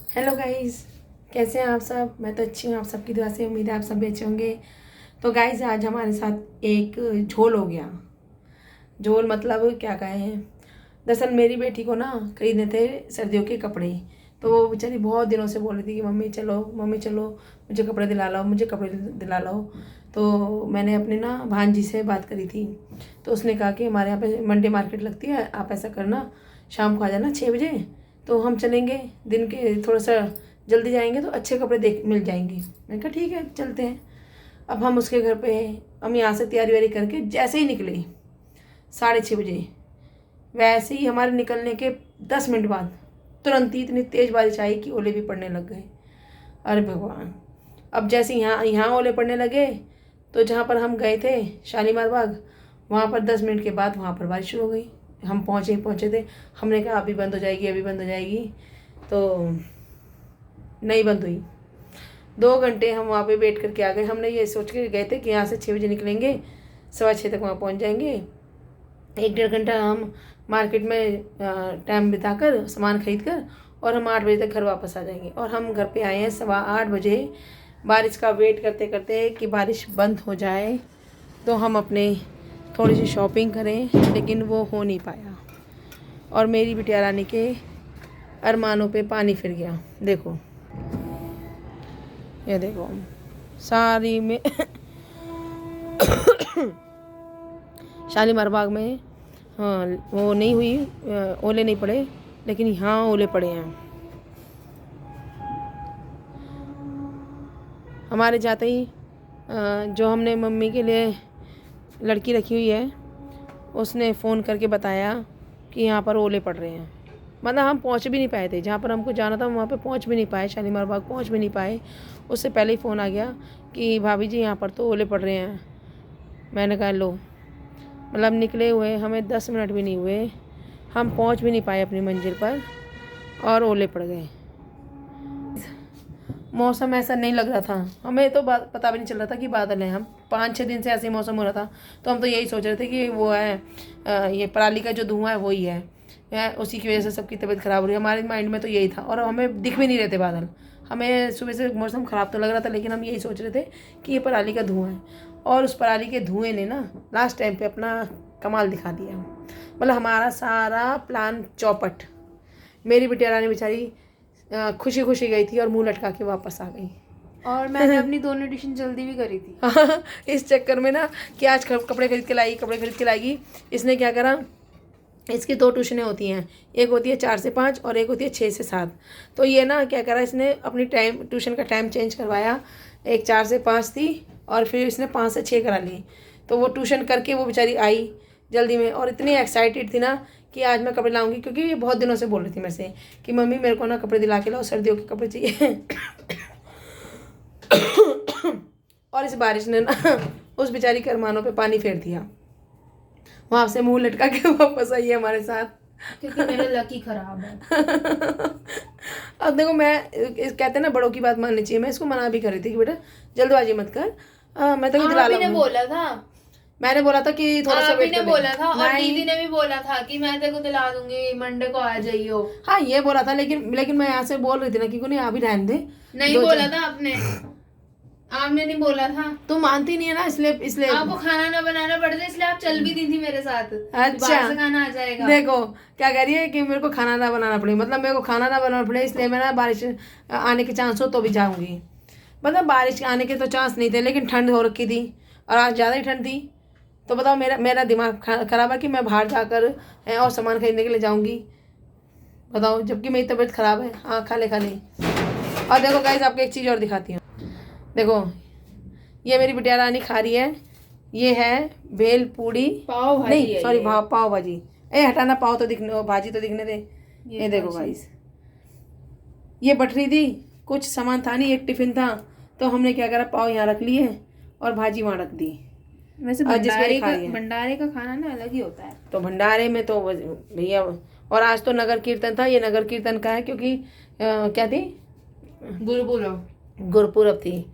Hello guys, कैसे हैं आप सब। मैं तो अच्छी हूँ, आप सबकी दुआ से उम्मीद है आप सब भी अच्छे होंगे। तो गाइस आज हमारे साथ एक झोल हो गया। झोल मतलब क्या कहें। दरअसल मेरी बेटी को ना खरीदने थे सर्दियों के कपड़े। तो वो बेचारी बहुत दिनों से बोल रही थी कि मम्मी चलो मम्मी चलो, मुझे कपड़े दिला लाओ, मुझे कपड़े दिला लाओ। तो मैंने अपने ना भांजी से बात करी थी। तो उसने कहा कि हमारे यहाँ पे मंडे मार्केट लगती है, आप ऐसा करना शाम को आ जाना 6 बजे। तो हम चलेंगे, दिन के थोड़ा सा जल्दी जाएंगे तो अच्छे कपड़े देख मिल जाएंगे। मैंने कहा ठीक है चलते हैं। अब हम उसके घर पे, हम यहाँ से तैयारी वारी करके जैसे ही निकले 6:30 बजे, वैसे ही हमारे निकलने के 10 मिनट बाद तुरंत ही इतनी तेज़ बारिश आई कि ओले भी पड़ने लग गए। अरे भगवान। अब जैसे यहाँ यहाँ ओले पड़ने लगे तो जहाँ पर हम गए थे शालीमार बाग, वहाँ पर 10 मिनट के बाद वहाँ पर बारिश शुरू हो गई। हम पहुँचे थे। हमने कहा अभी बंद हो जाएगी, अभी बंद हो जाएगी, तो नहीं बंद हुई। 2 घंटे हम वहाँ पे वेट करके आ गए। हमने ये सोच के गए थे कि यहाँ से 6 बजे निकलेंगे, 6:15 तक वहाँ पहुँच जाएंगे। 1-1.5 घंटा हम मार्केट में टाइम बिताकर सामान खरीद कर और हम 8 बजे तक घर वापस आ जाएंगे। और हम घर पे आए हैं 8:15 बजे, बारिश का वेट करते करते कि बारिश बंद हो जाए तो हम अपने थोड़ी सी शॉपिंग करें, लेकिन वो हो नहीं पाया। और मेरी बिटिया रानी के अरमानों पे पानी फिर गया। देखो, ये देखो सारी में शालीमार बाग में हाँ वो नहीं हुई, ओले नहीं पड़े, लेकिन यहाँ ओले पड़े हैं। हमारे जाते ही जो हमने मम्मी के लिए लड़की रखी हुई है उसने फ़ोन करके बताया कि यहाँ पर ओले पड़ रहे हैं। मतलब हम पहुँच भी नहीं पाए थे, जहाँ पर हमको जाना था वहाँ पे पहुँच भी नहीं पाए, शालीमार बाग पहुँच भी नहीं पाए। उससे पहले ही फ़ोन आ गया कि भाभी जी यहाँ पर तो ओले पड़ रहे हैं। मैंने कहा लो, मतलब निकले हुए हमें 10 मिनट भी नहीं हुए, हम पहुँच भी नहीं पाए अपनी मंजिल पर और ओले पड़ गए। मौसम ऐसा नहीं लग रहा था, हमें तो पता भी नहीं चल रहा था कि बादल हैं। हम 5-6 दिन से ऐसे ही मौसम हो रहा था, तो हम तो यही सोच रहे थे कि वो है ये पराली का जो धुआं है वही है, उसी की वजह से सबकी तबीयत ख़राब हो रही है। हमारे माइंड में तो यही था, और हमें दिख भी नहीं रहे थे बादल। हमें सुबह से मौसम ख़राब तो लग रहा था, लेकिन हम यही सोच रहे थे कि ये पराली का धुआं है। और उस पराली के धुएँ ने ना लास्ट टाइम पर अपना कमाल दिखा दिया। मतलब हमारा सारा प्लान चौपट। मेरी बिटिया रानी बेचारी खुशी खुशी गई थी और मुंह लटका के वापस आ गई। और मैंने अपनी दोनों ट्यूशन जल्दी भी करी थी। इस चक्कर में ना कि आज कपड़े खरीद के लाएगी, इसने क्या करा, इसकी 2 ट्यूशनें होती हैं, एक होती है 4 से 5 और एक होती है 6 से 7। तो ये ना क्या करा, इसने अपनी ट्यूशन का टाइम चेंज करवाया। एक 4 से 5 थी और फिर इसने 5 से 6 करा ली। तो वो ट्यूशन करके वो बेचारी आई जल्दी में, और इतनी एक्साइटेड थी ना कि आज मैं कपड़े लाऊंगी, क्योंकि ये बहुत दिनों से बोल रही थी मेरे से कि मम्मी मेरे को ना कपड़े दिला के लाओ, सर्दियों के कपड़े चाहिए। और इस बारिश ने ना उस बेचारी के अरमानों पे पानी फेर दिया। वहाँ से मुंह लटका के वापस आई है हमारे साथ, क्योंकि मेरा लकी खराब है। अब देखो, मैं कहते हैं ना बड़ों की बात माननी चाहिए, मैं इसको मना भी कर रही थी कि बेटा जल्दबाजी मत कर, मैं तो दिला आपने बोला था, मैंने बोला था कि थोड़ा सा वेट कर ले। बोला था, और दीदी ने भी बोला था कि मैं तेरे को दिला दूंगी, मंडे को आ जाइयो। हाँ ये बोला था, लेकिन मैं यहाँ से बोल रही थी ना कि नहीं अभी रहने दे। नहीं बोला था आपने नहीं बोला था। तुम मानती नहीं है ना, इसलिए आपको खाना ना बनाना पड़ता, इसलिए आप चल भी दी थी मेरे साथ। अच्छा, बाहर से खाना आ जाएगा। देखो क्या कह रही है कि मेरे को खाना ना बनाना पड़े, मतलब मेरे को खाना ना बनाना पड़े, इसलिए मैं ना बारिश आने के चांस हो तो भी जाऊंगी। मतलब बारिश आने के तो चांस नहीं थे, लेकिन ठंड हो रखी थी और आज ज़्यादा ही ठंड थी। तो बताओ मेरा दिमाग खराब है कि मैं बाहर जाकर और सामान खरीदने के लिए जाऊंगी, बताओ, जबकि मेरी तबीयत खराब है। हाँ खा ले। और देखो गाइस, आपको एक चीज़ और दिखाती हूँ। देखो ये मेरी बिटिया रानी खा रही है, ये है भेल पूड़ी, पाव भाजी, नहीं सॉरी पाव भाजी। हटाना, पाव तो दिखने, भाजी तो दिखने दे। ये देखो गाइस, ये बट रही थी, कुछ सामान था नहीं, एक टिफिन था, तो हमने क्या करा, पाव यहाँ रख लिए और भाजी वहाँ रख दी। वैसे भंडारे का खाना ना अलग ही होता है। तो भंडारे में तो भैया, और आज तो नगर कीर्तन था, ये नगर कीर्तन का है क्योंकि क्या थी, गुरुपुरब थी।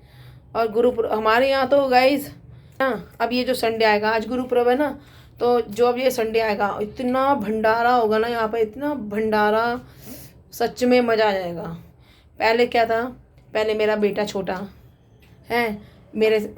और गुरुपुरब हमारे यहाँ तो गाइस हाँ, अब ये जो संडे आएगा, आज गुरुपुरब है ना, तो जो अब ये संडे आएगा इतना भंडारा होगा ना यहाँ पे, इतना भंडारा, सच में मज़ा आ जाएगा। पहले क्या था, पहले मेरा बेटा छोटा है,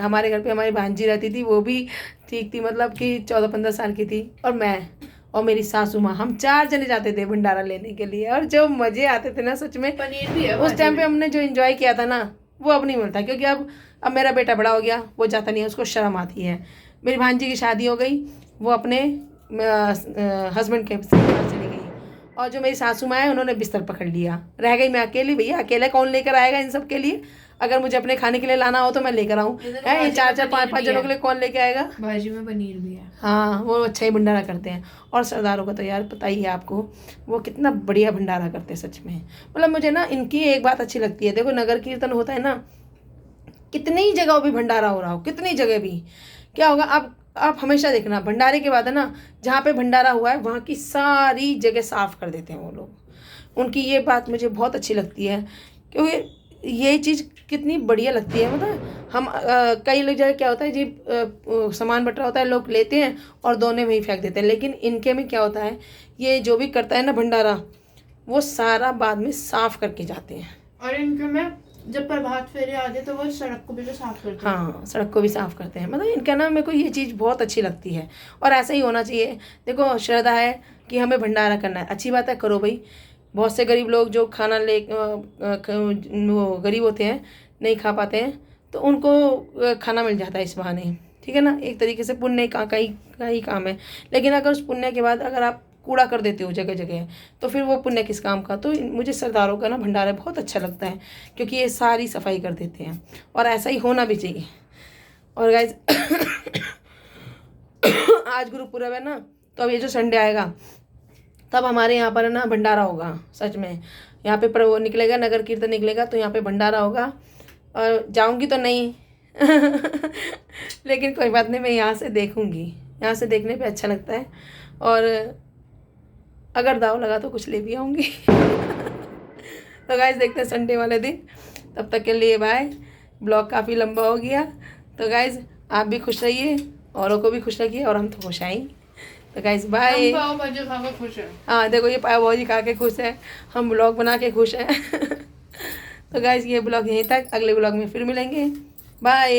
हमारे घर पे हमारी भांजी रहती थी, वो भी ठीक थी, मतलब कि 14-15 साल की थी, और मैं और मेरी सासू माँ, हम 4 जने जाते थे भंडारा लेने के लिए। और जो मज़े आते थे ना सच में, पनीर भी है उस टाइम पे हमने जो एंजॉय किया था ना, वो अब नहीं मिलता, क्योंकि अब मेरा बेटा बड़ा हो गया, वो जाता नहीं है, उसको शर्म आती है। मेरी भांजी की शादी हो गई, वो अपने हस्बैंड के साथ चली गई, और जो मेरी सासू माँ है उन्होंने बिस्तर पकड़ लिया, रह गई मैं अकेली। भैया अकेले कौन लेकर आएगा इन सब के लिए? अगर मुझे अपने खाने के लिए लाना हो तो मैं लेकर आऊँ, है ये 4-4 5-5 जनों के लिए कौन लेके आएगा? भाजी में पनीर भी है। हाँ, वो अच्छा ही भंडारा करते हैं। और सरदारों का तो यार पता ही है आपको, वो कितना बढ़िया भंडारा करते हैं सच में। मतलब मुझे ना इनकी एक बात अच्छी लगती है, देखो नगर कीर्तन होता है ना, कितनी जगहों पे भंडारा हो रहा हो, कितनी जगह भी, क्या होगा आप हमेशा देखना, भंडारे के बाद है ना, जहाँ पे भंडारा हुआ है वहाँ की सारी जगह साफ कर देते हैं वो लोग। उनकी ये बात मुझे बहुत अच्छी लगती है, क्योंकि ये चीज़ कितनी बढ़िया लगती है। मतलब हम कई लोग जगह क्या होता है जी, सामान बट रहा होता है, लोग लेते हैं और दोने में ही फेंक देते हैं, लेकिन इनके में क्या होता है, ये जो भी करता है ना भंडारा, वो सारा बाद में साफ करके जाते हैं। और इनके में जब प्रभात फेरे आते तो वो सड़क को भी तो साफ करते हैं। हाँ, सड़क को भी साफ करते हैं। मतलब इनका ना मेरे को ये चीज़ बहुत अच्छी लगती है, और ऐसा ही होना चाहिए। देखो श्रद्धा है कि हमें भंडारा करना है, अच्छी बात है, करो भाई। बहुत से गरीब लोग जो खाना वो गरीब होते हैं, नहीं खा पाते हैं, तो उनको खाना मिल जाता है इस बहाने, ठीक है ना। एक तरीके से पुण्य का ही काम है। लेकिन अगर उस पुण्य के बाद अगर आप कूड़ा कर देते हो जगह जगह, तो फिर वो पुण्य किस काम का। तो मुझे सरदारों का ना भंडारा बहुत अच्छा लगता है, क्योंकि ये सारी सफाई कर देते हैं, और ऐसा ही होना भी चाहिए। और गाइज आज गुरुपुरब है ना, तो अब ये जो संडे आएगा तब हमारे यहाँ पर ना भंडारा होगा। सच में यहाँ पे वो निकलेगा, नगर कीर्तन निकलेगा, तो यहाँ पे भंडारा होगा। और जाऊँगी तो नहीं लेकिन कोई बात नहीं, मैं यहाँ से देखूँगी, यहाँ से देखने पे अच्छा लगता है। और अगर दाव लगा तो कुछ ले भी आऊँगी तो गाइस देखते हैं संडे वाले दिन। तब तक के लिए बाय। ब्लॉग काफ़ी लंबा हो गया, तो गाइस आप भी खुश रहिए, औरों को भी खुश रखिए, और हम तो खुश हैं ही। तो गाइस बाय। पाव भाजी खा के खुश है। हाँ देखो, ये पाव भाजी खा के खुश है, हम ब्लॉग बना के खुश हैं तो गाइस ये ब्लॉग यहीं तक, अगले ब्लॉग में फिर मिलेंगे। बाय।